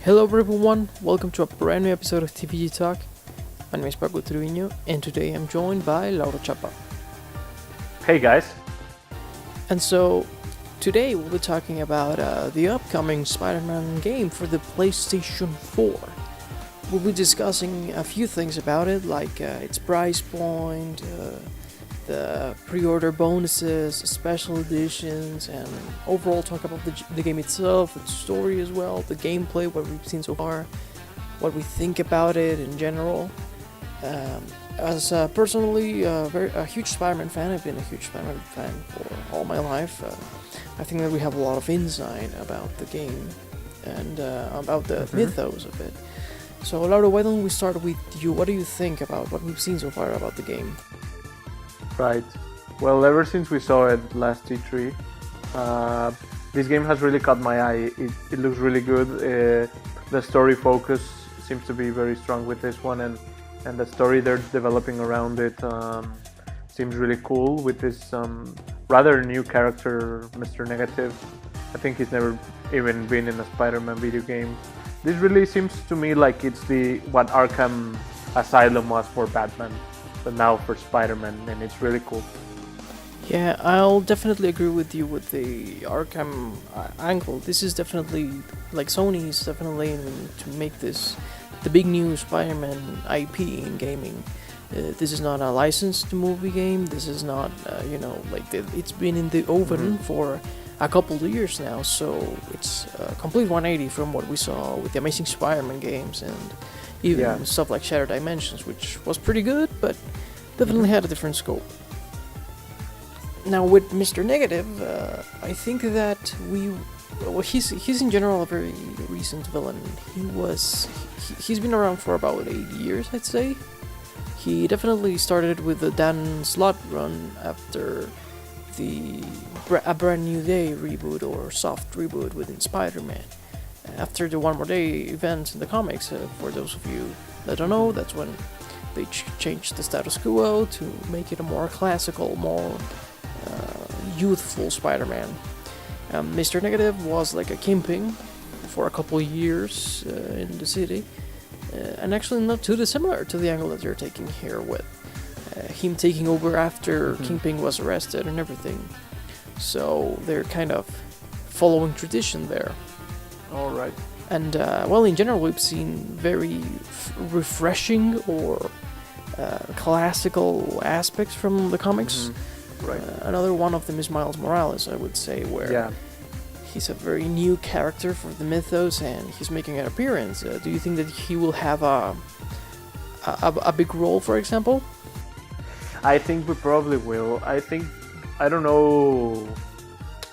Hello everyone, welcome to a brand new episode of TVG Talk. My name is Paco Trevino, and today I'm joined by Laura Chapa. Hey guys. And so, today we'll be talking about the upcoming Spider-Man game for the PlayStation 4. We'll be discussing a few things about it, like its price point, the pre-order bonuses, special editions, and overall talk about the game itself, its story as well, the gameplay, what we've seen so far, what we think about it in general. As personally a huge Spider-Man fan, I've been a huge Spider-Man fan for all my life. I think that we have a lot of insight about the game and about the mythos of it. So Laura, why don't we start with you? What do you think about what we've seen so far about the game? Right. Well, ever since we saw it last E3, this game has really caught my eye. It looks really good. The story focus seems to be very strong with this one, and the story they're developing around it seems really cool with this rather new character, Mr. Negative. I think he's never even been in a Spider-Man video game. This really seems to me like it's what Arkham Asylum was for Batman, but now for Spider-Man, and it's really cool. Yeah, I'll definitely agree with you with the Arkham angle. This is definitely, like, Sony is definitely aiming to make this the big new Spider-Man IP in gaming. This is not a licensed movie game. This is not, it's been in the oven for a couple of years now, so it's a complete 180 from what we saw with the Amazing Spider-Man games and even stuff like Shattered Dimensions, which was pretty good, but definitely had a different scope. Now with Mr. Negative, I think that he's in general a very recent villain. He's been around for about 8 years, I'd say. He definitely started with the Dan Slott run after a Brand New Day reboot or soft reboot within Spider-Man. After the One More Day event in the comics, for those of you that don't know, that's when they changed the status quo to make it a more classical, more youthful Spider-Man. Mr. Negative was like a kingpin for a couple years in the city, and actually not too dissimilar to the angle that you're taking here with him taking over after Kingpin was arrested and everything. So they're kind of following tradition there. All right. And in general, we've seen very refreshing or classical aspects from the comics. Right. Another one of them is Miles Morales, I would say, where he's a very new character for the mythos, and he's making an appearance. Do you think that he will have a big role, for example? I think we probably will. I don't know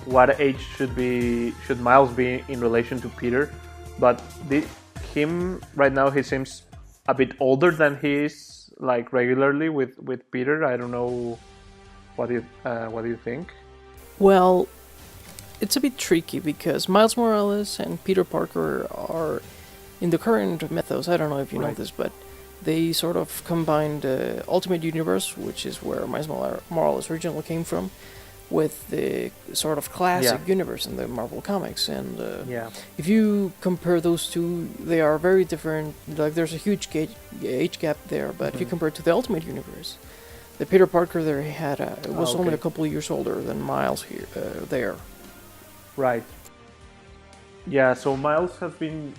what age should Miles be in relation to Peter, but him right now, he seems a bit older than he is like regularly with Peter. I don't know. What do you think? Well, it's a bit tricky because Miles Morales and Peter Parker are in the current mythos. I don't know if you know this, but they sort of combined the Ultimate Universe, which is where Miles Morales originally came from, with the sort of classic universe in the Marvel Comics. And if you compare those two, they are very different. Like, there's a huge age gap there, but if you compare it to the Ultimate Universe, the Peter Parker there was only a couple of years older than Miles here there. Right. Yeah, so Miles has been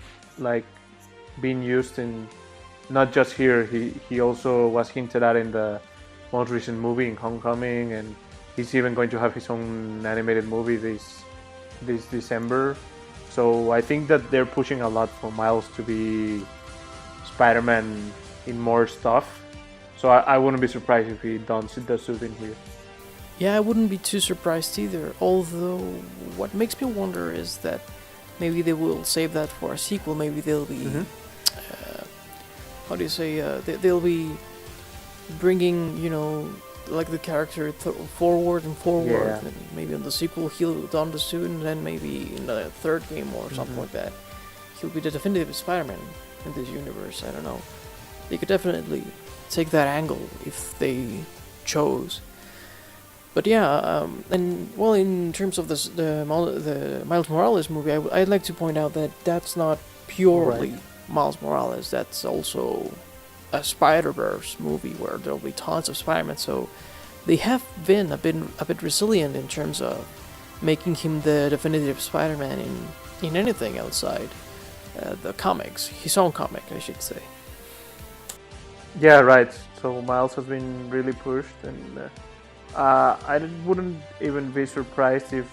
being used in not just here. He also was hinted at in the most recent movie in Homecoming, and he's even going to have his own animated movie this December. So I think that they're pushing a lot for Miles to be Spider-Man in more stuff. So I wouldn't be surprised if he does it in here. Yeah, I wouldn't be too surprised either. Although, what makes me wonder is that maybe they will save that for a sequel. Maybe they'll be, they'll be bringing, like the character forward, and maybe in the sequel he'll don the suit, and then maybe in the third game or something like that, he'll be the definitive Spider-Man in this universe. I don't know. They could definitely take that angle if they chose. But in terms of the Miles Morales movie, I'd like to point out that that's not purely Right. Miles Morales, that's also a Spider-Verse movie where there'll be tons of Spider-Man. So they have been a bit resilient in terms of making him the definitive Spider-Man in anything outside the comics, his own comic, I should say. Yeah, right. So Miles has been really pushed, and I wouldn't even be surprised if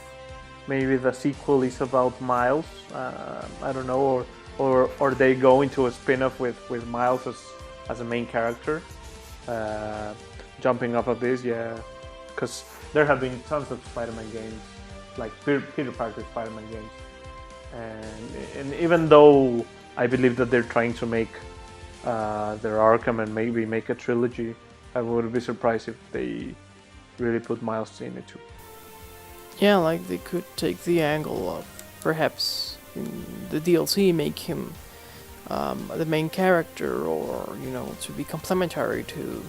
maybe the sequel is about Miles. I don't know, or they go into a spin-off with Miles as a main character. Jumping off of this, yeah, because there have been tons of Spider-Man games, like Peter Parker Spider-Man games, and even though I believe that they're trying to make their Arkham and maybe make a trilogy, I wouldn't be surprised if they really put Miles in it too. Yeah, like they could take the angle of perhaps in the DLC make him the main character, or to be complementary to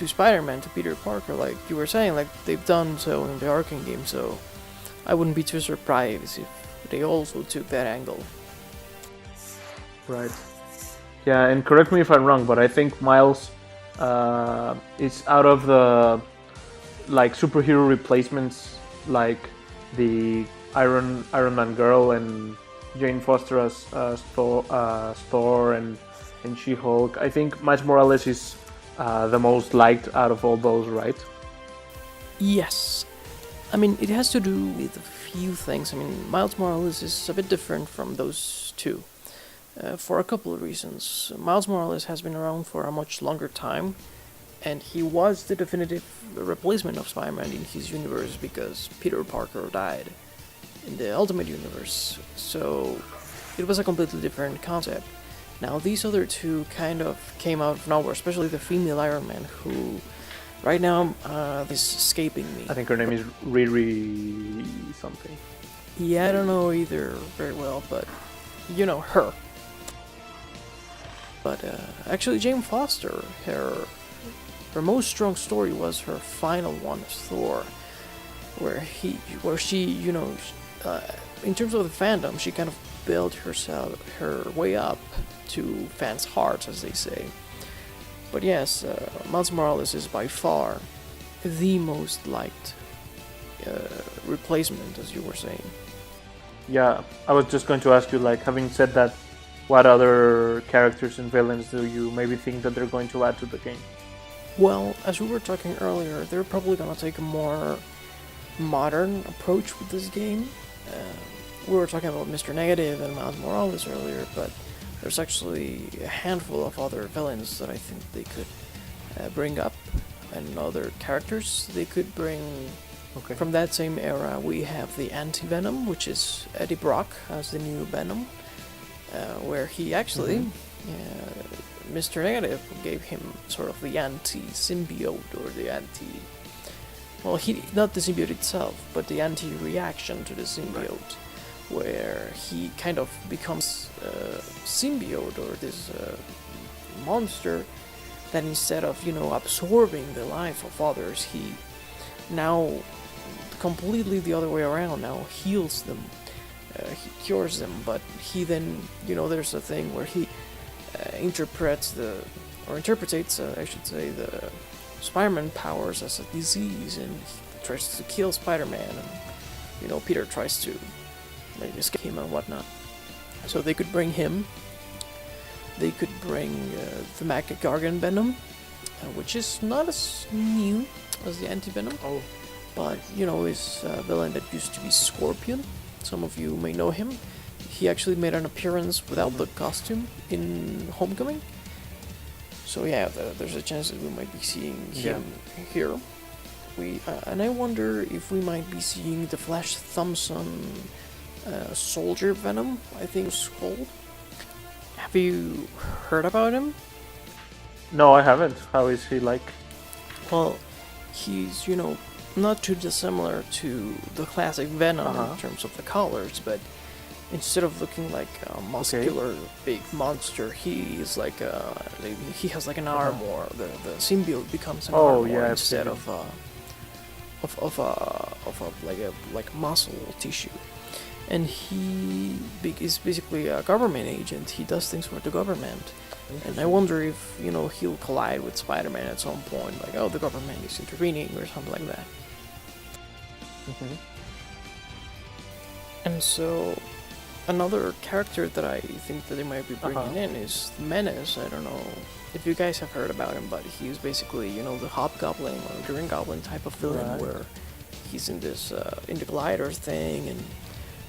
Spider-Man, to Peter Parker, like you were saying, like they've done so in the Arkham game. So I wouldn't be too surprised if they also took that angle. Right. Yeah, and correct me if I'm wrong, but I think Miles is out of the like superhero replacements, like the Iron Man girl and Jane Foster as Thor and She-Hulk. I think Miles Morales is the most liked out of all those, right? Yes. I mean, it has to do with a few things. I mean, Miles Morales is a bit different from those two. For a couple of reasons. Miles Morales has been around for a much longer time, and he was the definitive replacement of Spider-Man in his universe because Peter Parker died in the Ultimate Universe. So it was a completely different concept. Now these other two kind of came out of nowhere, especially the female Iron Man, who right now is escaping me. I think her name is Riri something. Yeah, I don't know either very well, but her. But actually, Jane Foster, her most strong story was her final one as Thor, where she, in terms of the fandom, she kind of built her way up to fans' hearts, as they say. But yes, Miles Morales is by far the most liked replacement, as you were saying. Yeah, I was just going to ask you, like, having said that, what other characters and villains do you maybe think that they're going to add to the game? Well, as we were talking earlier, they're probably going to take a more modern approach with this game. We were talking about Mr. Negative and Miles Morales earlier, but there's actually a handful of other villains that I think they could bring up, and other characters they could bring. Okay. From that same era, we have the anti-Venom, which is Eddie Brock as the new Venom, where he actually, Mr. Negative gave him sort of the anti-symbiote, or the anti... Well, not the symbiote itself, but the anti-reaction to the symbiote, where he kind of becomes a symbiote, or this monster that instead of, absorbing the life of others, he now completely the other way around, now heals them, he cures them, but he then, there's a thing where he interprets the Spider-Man powers as a disease, and he tries to kill Spider-Man, and Peter tries to escape him and whatnot. So they could bring him. They could bring the Gargan Venom, which is not as new as the Anti-Venom. Oh. But, is a villain that used to be Scorpion. Some of you may know him. He actually made an appearance without the costume in Homecoming. So yeah, there's a chance that we might be seeing him here. And I wonder if we might be seeing the Flash Thompson Soldier Venom, I think it's called. Have you heard about him? No, I haven't. How is he like? Well, he's, not too dissimilar to the classic Venom in terms of the colors, but instead of looking like a muscular big monster, he is like he has like an armor. The symbiote becomes an armor instead of like muscle tissue. and he is basically a government agent. He does things for the government. And I wonder if, he'll collide with Spider-Man at some point, like, oh, the government is intervening or something like that. Mm-hmm. And so, another character that I think that they might be bringing in is Menace. I don't know if you guys have heard about him, but he's basically, the Hobgoblin or Green Goblin type of villain, where he's in this, in the glider thing, and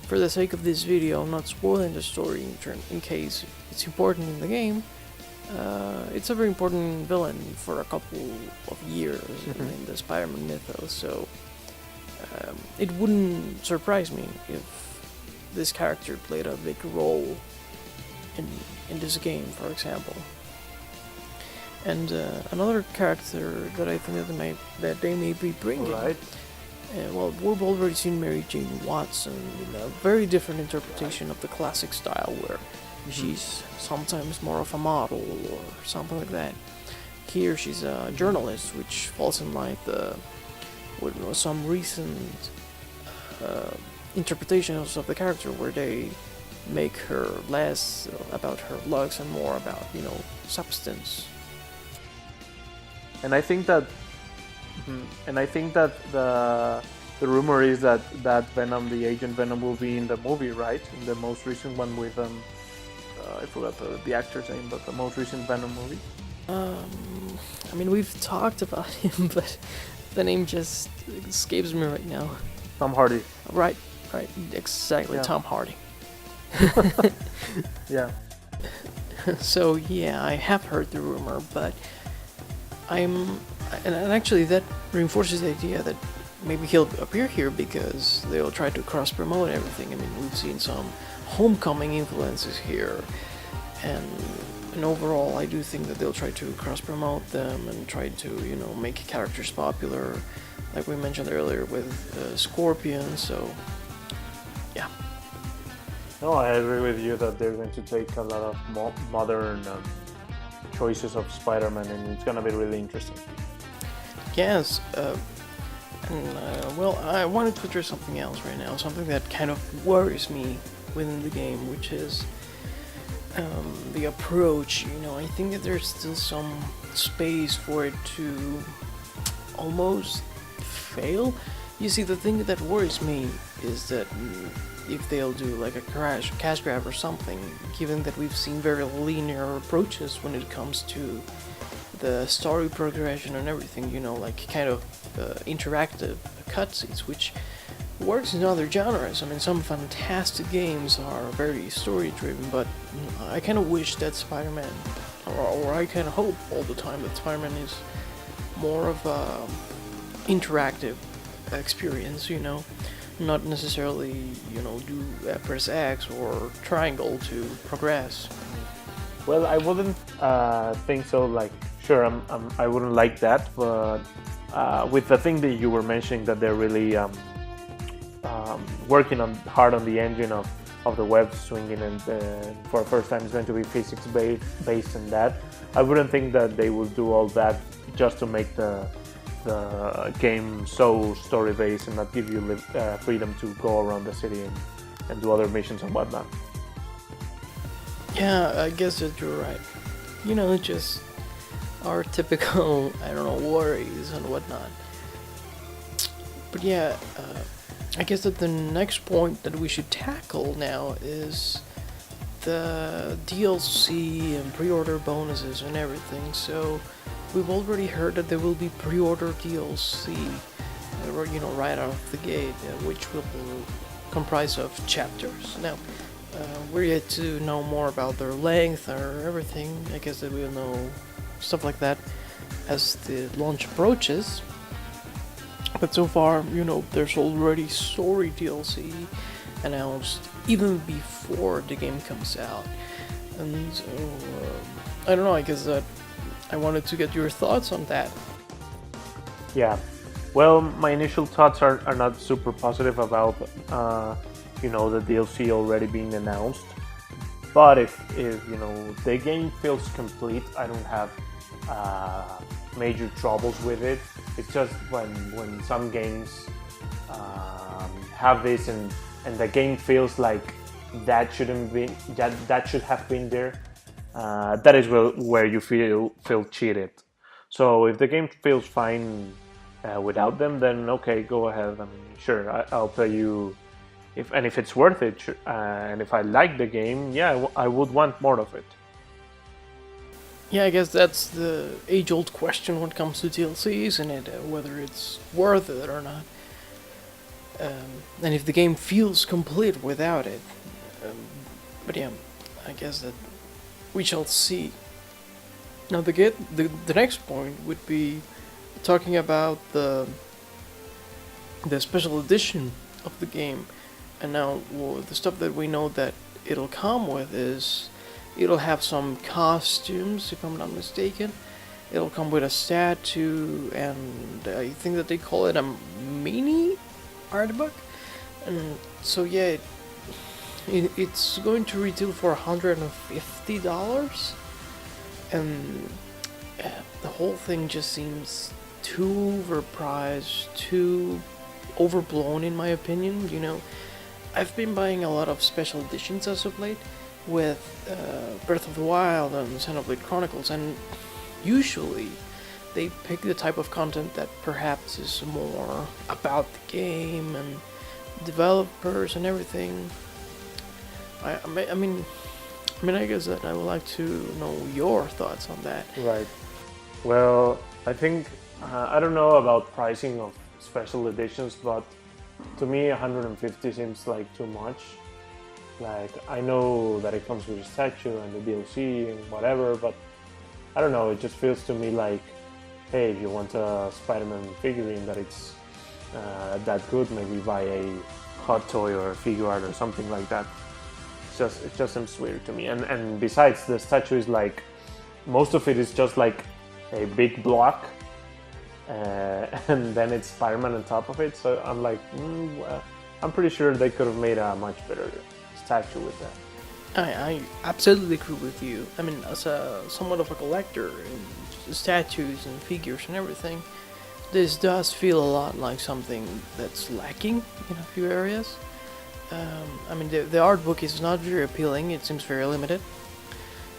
for the sake of this video, I'm not spoiling the story in case it's important in the game. It's a very important villain for a couple of years in the Spider-Man mythos, so it wouldn't surprise me if this character played a big role in this game, for example. And another character that I think that they may be bringing. Well, we've already seen Mary Jane Watson in a very different interpretation of the classic style, where she's sometimes more of a model or something like that. Here she's a journalist, which falls in line with some recent interpretations of the character, where they make her less about her looks and more about, substance. And I think that the rumor is that Venom, the Agent Venom, will be in the movie, right? In the most recent one with I forgot the actor's name, but the most recent Venom movie. I mean, we've talked about him, but the name just escapes me right now. Tom Hardy. Right, exactly, yeah. Tom Hardy. Yeah. So yeah, I have heard the rumor, but and actually that reinforces the idea that maybe he'll appear here because they'll try to cross-promote everything. I mean, we've seen some Homecoming influences here, and overall I do think that they'll try to cross-promote them and try to, make characters popular, like we mentioned earlier with Scorpion, so yeah. No, I agree with you that they're going to take a lot of modern choices of Spider-Man, and it's going to be really interesting. Yes, well, I wanted to address something else right now, something that kind of worries me within the game, which is the approach. I think that there's still some space for it to almost fail. You see, the thing that worries me is that if they'll do like a cash grab or something, given that we've seen very linear approaches when it comes to the story progression and everything, like kind of interactive cutscenes, which works in other genres. I mean, some fantastic games are very story driven, but I kind of wish that Spider-Man, or I kind of hope all the time that Spider-Man is more of a interactive experience, not necessarily, do press X or triangle to progress. Well, I wouldn't think so. Like, sure, I wouldn't like that, but with the thing that you were mentioning, that they're really working hard on the engine of the web swinging, and for the first time it's going to be physics based in that. I wouldn't think that they will do all that just to make the game so story based and not give you freedom to go around the city and do other missions and whatnot. Yeah, I guess that you're right. Just our typical, worries and whatnot. But yeah, I guess that the next point that we should tackle now is the DLC and pre-order bonuses and everything. So we've already heard that there will be pre-order DLC, right out of the gate, which will comprise of chapters. Now, we're yet to know more about their length or everything. I guess that we'll know stuff like that as the launch approaches. But so far, there's already story DLC announced even before the game comes out. And so, I don't know, I guess that I wanted to get your thoughts on that. Yeah, well, my initial thoughts are not super positive about, the DLC already being announced. But if the game feels complete, I don't have major troubles with it. It's just when some games have this and and the game feels like that shouldn't be that should have been there, that is where you feel cheated. So if the game feels fine without them, then okay, go ahead. I mean, sure, I'll play you if it's worth it, and if I like the game, yeah, I would want more of it. Yeah, I guess that's the age-old question when it comes to DLC, isn't it? Whether it's worth it or not. And if the game feels complete without it. But yeah, I guess that we shall see. Now the next point would be talking about the special edition of the game. And now the stuff that we know that it'll come with is it'll have some costumes, if I'm not mistaken. It'll come with a statue, and I think that they call it a mini art book. And so yeah, it's going to retail for $150, and the whole thing just seems too overpriced, too overblown in my opinion. You know, I've been buying a lot of special editions as of late with Breath of the Wild and Xenoblade Chronicles, and usually they pick the type of content that perhaps is more about the game and developers and everything. I mean, I guess that I would like to know your thoughts on that. Right. Well, I think I don't know about pricing of special editions, but to me 150 seems like too much. Like, I know that it comes with a statue and the DLC and whatever, but I don't know, it just feels to me like, hey, if you want a Spider-Man figurine that it's that good, maybe buy a hot toy or a figure art or something like that. It just seems weird to me. And besides, the statue is like, most of it is just like a big block, and then it's Spider-Man on top of it. So I'm like, I'm pretty sure they could have made a much better statue with that. I absolutely agree with you. I mean, as somewhat of a collector in statues and figures and everything, this does feel a lot like something that's lacking in a few areas. I mean, the art book is not very appealing. It seems very limited,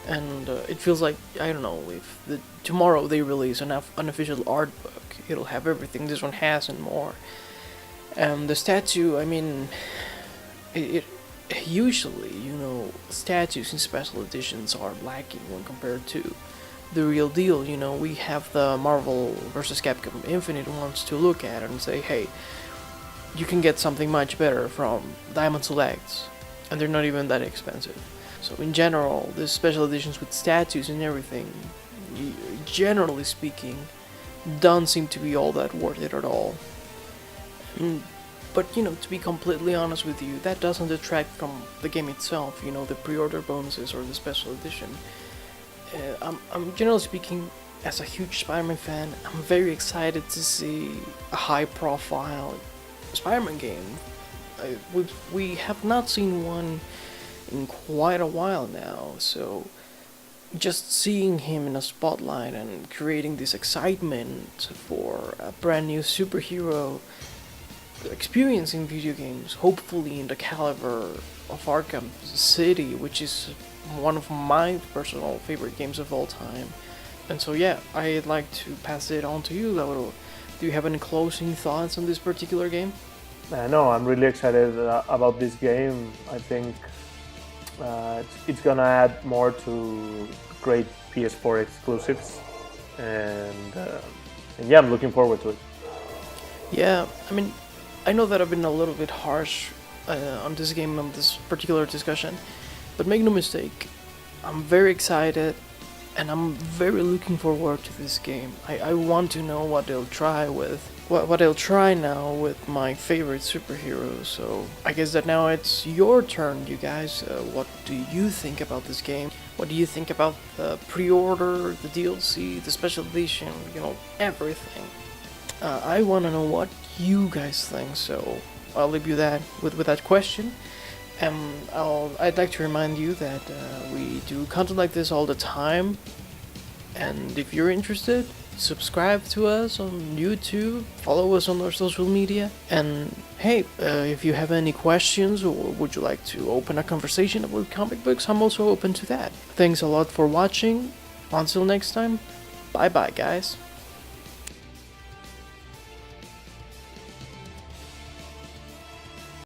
and it feels like, I don't know, if tomorrow they release an unofficial art book, it'll have everything this one has and more. And the statue, I mean, it usually, you know, statues in special editions are lacking when compared to the real deal. You know, we have the Marvel vs. Capcom Infinite ones to look at and say, hey, you can get something much better from Diamond Selects, and they're not even that expensive. So in general, the special editions with statues and everything, generally speaking, don't seem to be all that worth it at all. But, you know, to be completely honest with you, that doesn't detract from the game itself, you know, the pre-order bonuses or the special edition. I'm generally speaking, as a huge Spider-Man fan, I'm very excited to see a high-profile Spider-Man game. We have not seen one in quite a while now, so just seeing him in a spotlight and creating this excitement for a brand new superhero experience in video games, hopefully in the caliber of Arkham City, which is one of my personal favorite games of all time. And so yeah, I'd like to pass it on to you, Lauro. Do you have any closing thoughts on this particular game? No, I'm really excited about this game. I think it's gonna add more to great PS4 exclusives, and yeah, I'm looking forward to it. Yeah, I mean, I know that I've been a little bit harsh on this game, on this particular discussion, but make no mistake, I'm very excited, and I'm very looking forward to this game. I want to know what they'll try with, what they'll try now with my favorite superheroes. So I guess that now it's your turn, you guys. What do you think about this game? What do you think about the pre-order, the DLC, the special edition, you know, everything? I want to know what you guys think, so I'll leave you that with that question. I'd like to remind you that we do content like this all the time, and if you're interested, subscribe to us on YouTube, follow us on our social media, and hey, if you have any questions or would you like to open a conversation about comic books, I'm also open to that. Thanks a lot for watching. Until next time, bye bye guys.